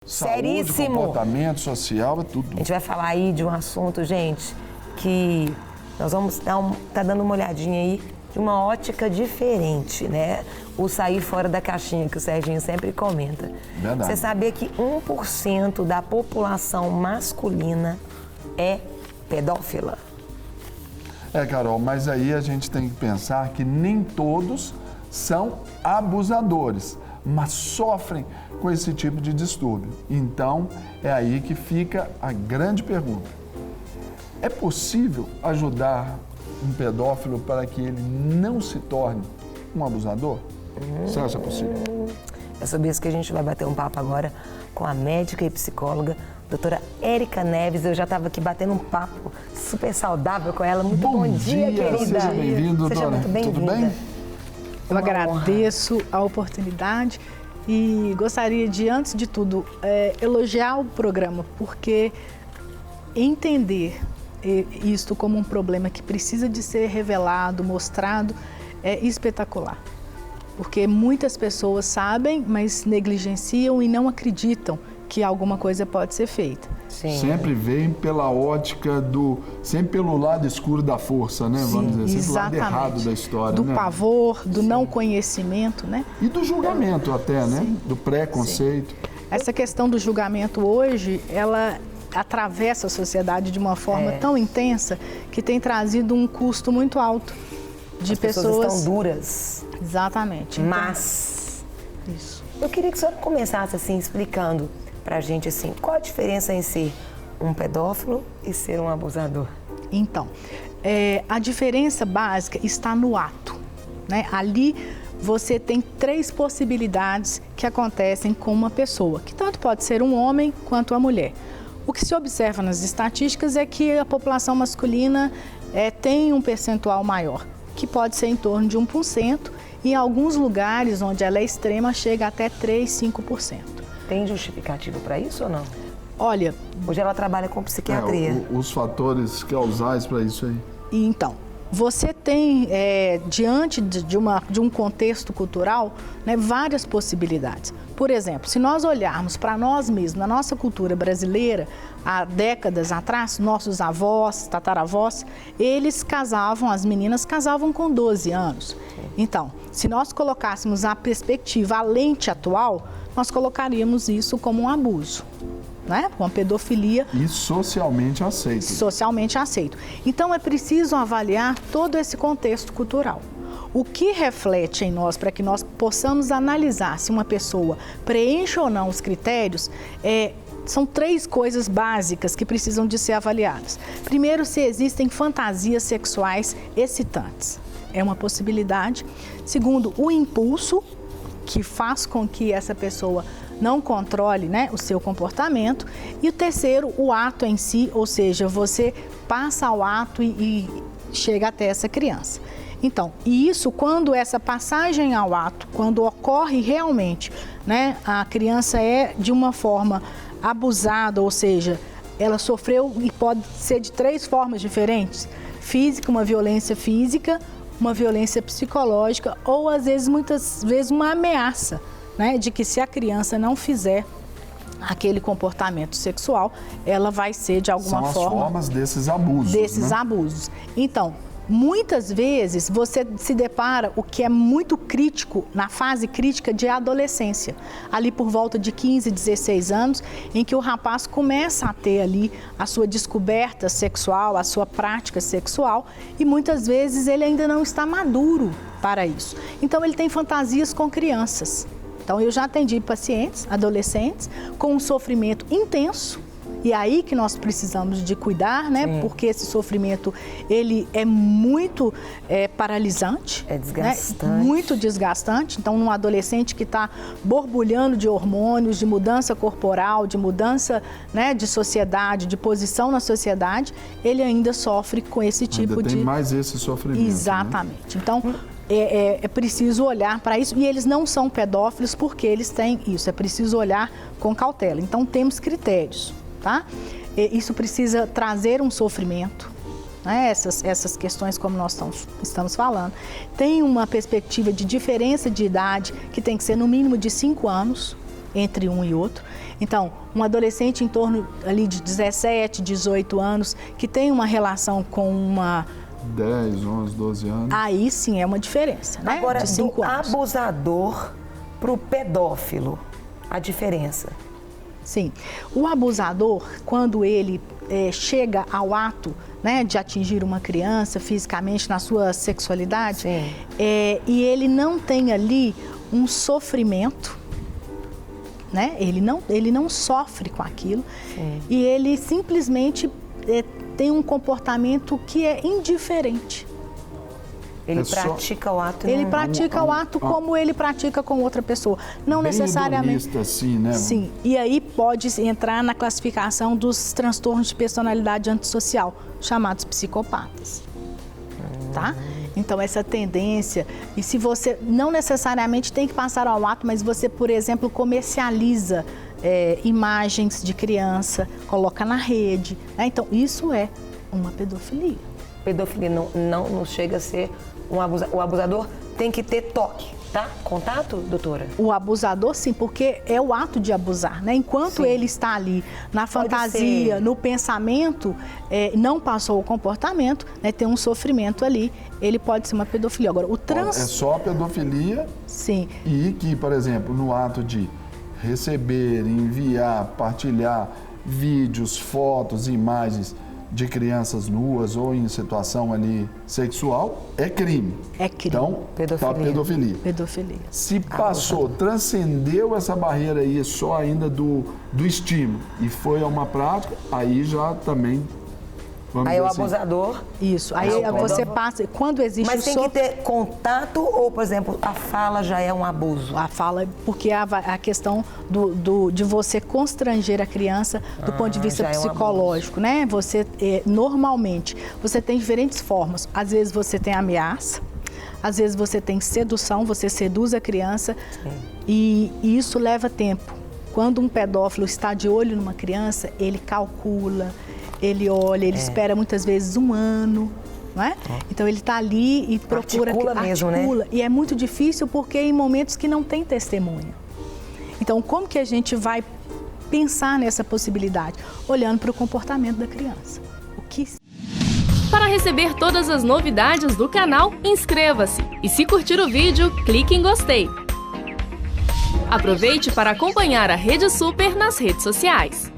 Saúde, seríssimo. comportamento social, é tudo. A gente vai falar aí de um assunto, gente, que nós vamos tá dando uma olhadinha aí de uma ótica diferente, né? O sair fora da caixinha, que o Serginho sempre comenta. Verdade. Você sabia que 1% da população masculina é pedófila? Carol, mas aí a gente tem que pensar que nem todos são abusadores, mas sofrem com esse tipo de distúrbio. Então, é aí que fica a grande pergunta. É possível ajudar um pedófilo para que ele não se torne um abusador? Você acha possível? É sobre isso que a gente vai bater um papo agora com a médica e psicóloga, doutora Érica Neves. Eu já estava aqui batendo um papo super saudável com ela. Muito bom dia, querida. Seja bem-vindo, doutora. Seja muito bem-vinda. Tudo bem? Eu agradeço a oportunidade e gostaria de, antes de tudo, elogiar o programa, porque entender isto como um problema que precisa de ser revelado, mostrado, é espetacular. Porque muitas pessoas sabem, mas negligenciam e não acreditam que alguma coisa pode ser feita. Sim. Sempre vem pela ótica sempre pelo lado escuro da força, né? Sim, vamos dizer, sempre exatamente. o lado errado da história, do né? pavor, do não conhecimento, né? E do julgamento até, né? Sim. Do preconceito. Essa questão do julgamento hoje, ela atravessa a sociedade de uma forma tão intensa que tem trazido um custo muito alto de As pessoas estão duras. Exatamente. Mas Isso. eu queria que a senhora começasse assim explicando pra gente assim, qual a diferença em ser um pedófilo e ser um abusador? Então, a diferença básica está no ato, né? Ali você tem 3 possibilidades que acontecem com uma pessoa, que tanto pode ser um homem quanto uma mulher. O que se observa nas estatísticas é que a população masculina tem um percentual maior, que pode ser em torno de 1%, e em alguns lugares onde ela é extrema chega até 3, 5%. Tem justificativo para isso ou não? Olha, Hoje ela trabalha com psiquiatria. Os fatores causais para isso aí. então, você tem, diante de um contexto cultural, né, várias possibilidades. Por exemplo, se nós olharmos para nós mesmos, na nossa cultura brasileira, há décadas atrás, nossos avós, tataravós, eles casavam, as meninas casavam com 12 anos. Então, se nós colocássemos a perspectiva, a lente atual, nós colocaríamos isso como um abuso, né? Uma pedofilia. E socialmente aceito. Socialmente aceito. Então, é preciso avaliar todo esse contexto cultural. O que reflete em nós, para que nós possamos analisar se uma pessoa preenche ou não os critérios, são 3 coisas básicas que precisam de ser avaliadas. Primeiro, se existem fantasias sexuais excitantes. É uma possibilidade. Segundo, o impulso, que faz com que essa pessoa não controle, né, o seu comportamento. E o terceiro, o ato em si, ou seja, você passa ao ato e chega até essa criança. Então, e isso quando essa passagem ao ato, quando ocorre realmente, né, a criança é de uma forma abusada, ou seja, ela sofreu e pode ser de 3 formas diferentes: física, uma violência física, uma violência psicológica ou às vezes, muitas vezes, uma ameaça, né, de que se a criança não fizer aquele comportamento sexual, ela vai ser de alguma forma... São as formas desses abusos, Desses né? abusos. Então, muitas vezes você se depara o que é muito crítico na fase crítica de adolescência, ali por volta de 15, 16 anos, em que o rapaz começa a ter ali a sua descoberta sexual, a sua prática sexual, e muitas vezes ele ainda não está maduro para isso. Então ele tem fantasias com crianças. Então eu já atendi pacientes, adolescentes, com um sofrimento intenso. E aí que nós precisamos de cuidar, né? Sim. Porque esse sofrimento, ele é muito paralisante. É desgastante. Né? Muito desgastante. Então, um adolescente que está borbulhando de hormônios, de mudança corporal, de mudança, né, de sociedade, de posição na sociedade, ele ainda sofre com esse tipo ainda de... tem mais esse sofrimento. Exatamente. Né? Então... É preciso olhar para isso, e eles não são pedófilos porque eles têm isso, é preciso olhar com cautela. Então, temos critérios, tá? Isso precisa trazer um sofrimento, né? Essas questões como nós estamos falando. Tem uma perspectiva de diferença de idade que tem que ser no mínimo de 5 anos, entre um e outro. Então, um adolescente em torno ali de 17, 18 anos, que tem uma relação com uma... 10, 11, 12 anos. Aí sim é uma diferença, né? Agora, de 5 do anos. abusador para o pedófilo, a diferença? Sim. O abusador, quando ele chega ao ato, né, de atingir uma criança fisicamente na sua sexualidade, e ele não tem ali um sofrimento, né? Ele não sofre com aquilo. Sim. E ele simplesmente tem um comportamento que é indiferente. Ele pratica o ato. Ele pratica o ato como ele pratica com outra pessoa. Não bem necessariamente. hedonista, assim, né? Sim. E aí pode entrar na classificação dos transtornos de personalidade antissocial, chamados psicopatas. Tá? Então, essa tendência, e se você não necessariamente tem que passar ao ato, mas você, por exemplo, comercializa imagens de criança, coloca na rede, né? Então, isso é uma pedofilia. Pedofilia não chega a ser um abusador. O abusador tem que ter toque, tá? Contato, doutora? O abusador, sim, porque é o ato de abusar, né? Enquanto ele está ali na fantasia, no pensamento, não passou o comportamento, né? Tem um sofrimento ali, ele pode ser uma pedofilia. Agora, É só a pedofilia. Sim. E que, por exemplo, no ato de receber, enviar, partilhar vídeos, fotos, imagens de crianças nuas ou em situação ali sexual, é crime. É crime. Então, pedofilia. Pedofilia. Se passou, transcendeu essa barreira aí só ainda do estímulo e foi a uma prática, aí já também... Aí o abusador... Isso, aí você passa... Quando existe... Mas tem que ter contato ou, por exemplo, a fala já é um abuso? A fala, porque a questão de você constranger a criança do ponto de vista psicológico, né? Você, normalmente, você tem diferentes formas. Às vezes você tem ameaça, às vezes você tem sedução, você seduz a criança e isso leva tempo. Quando um pedófilo está de olho numa criança, ele calcula... Ele olha, ele espera muitas vezes 1 ano, não é? Então ele está ali e procura... Articula, né? E é muito difícil porque em momentos que não tem testemunha. Então como que a gente vai pensar nessa possibilidade? Olhando para o comportamento da criança. Para receber todas as novidades do canal, inscreva-se. E se curtir o vídeo, clique em gostei. Aproveite para acompanhar a Rede Super nas redes sociais.